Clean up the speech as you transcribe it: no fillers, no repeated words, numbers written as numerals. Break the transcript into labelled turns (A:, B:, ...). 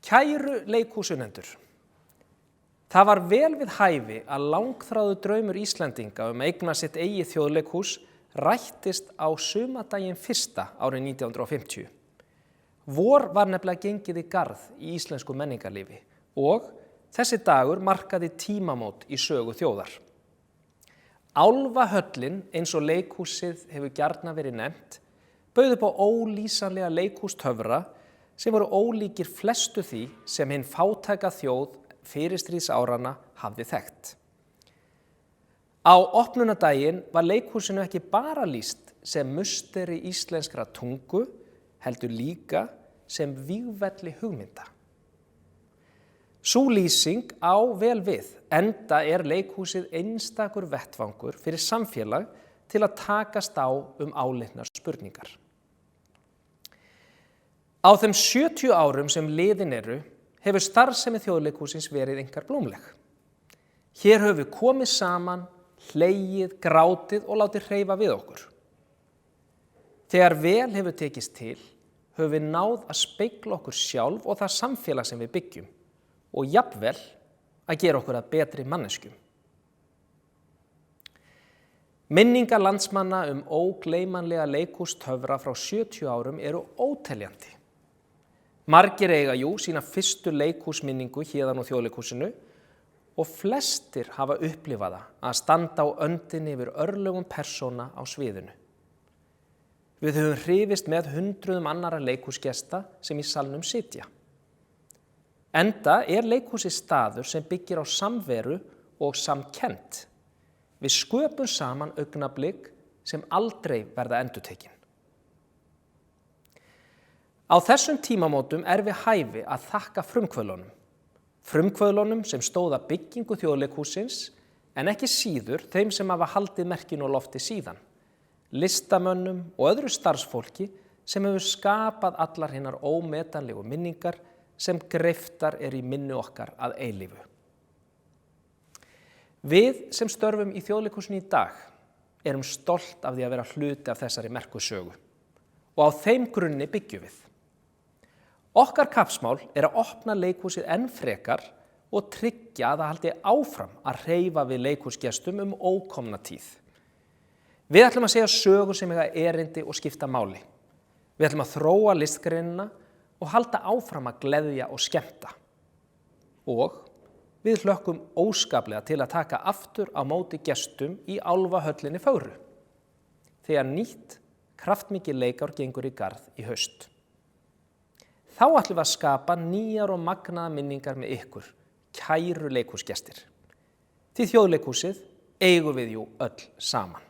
A: Kæru leikhúsunendur. Það var vel við hæfi að langþráður draumur Íslendinga að eigna sitt eigið þjóðleikhús rættist á sumadaginn 1. árið 1950. Vor var nefnilega gengið í garð í íslensku menningarlífi og þessi dagur markaði tímamót í sögu þjóðar. Álfahöllin, eins og leikhúsið hefur gjarna verið nefnt, bauð upp á ólýsanlega leikhústöfra sem voru ólíkir flestu því sem hinn fátæka þjóð fyrirstríðsáranna hafði þekkt. Á opnunardaginn var leikhúsinu ekki bara lýst sem musteri íslenskra tungu, heldur líka sem vígvelli hugmynda. Sú lýsing á vel við, enda leikhúsið einstakur vettvangur fyrir samfélag til að takast á áleitnar spurningar. Á þeim 70 árum sem liðin eru hefur starfsemi þjóðleikhússins verið einkar blómleg. Hér höfum við komið saman, hlegið, grátið og látið hreyfa við okkur. Þegar vel hefur tekist til, höfum við náð að spegla okkur sjálf og það samfélag sem við byggjum og jafnvel að gera okkur að betri manneskjum. Minningar landsmanna ógleymanlega leikhústöfra frá 70 árum eru óteljandi. Margir eiga sína fyrstu leikhúsminningu héðan á þjóðleikhúsinu og flestir hafa upplifað að standa á öndinni yfir örlögum persóna á sviðinu. Við höfum hrifist með hundruðum annarra leikhúsgesta sem í salnum sitja. Enda leikhúsið staður sem byggir á samveru og samkennd. Við sköpum saman augnablik sem aldrei verða endurtekin. Á þessum tímamótum við hæfi að þakka frumkvöðlunum sem stóða byggingu þjóðleikhússins en ekki síður þeim sem hafa haldið merkinu á lofti síðan, listamönnum og öðru starfsfólki sem hefur skapað allar hinnar ómetanlegu minningar sem greiftar í minni okkar að eilífu. Við sem störfum í þjóðleikhúsinu í dag erum stolt af því að vera hluti af þessari merku sögu og á þeim grunni byggjum við. Okkar kappsmál að opna leikhúsið enn frekar og tryggja að það haldi áfram að hreyfa við leikhúsgestum ókomna tíð. Við ætlum að segja sögur sem eiga erindi og skipta máli. Við ætlum að þróa listgreinina og halda áfram að gleðja og skemmta. Og við hlökkum óskaplega til að taka aftur á móti gestum í Álfahöllinni fögru, þegar nýtt, kraftmikið leikár gengur í garð í haust. Þá ætlum við að skapa nýjar og magnaðar minningar með ykkur, kæru leikhúsgestir. Því þjóðleikhúsið eigum við öll saman.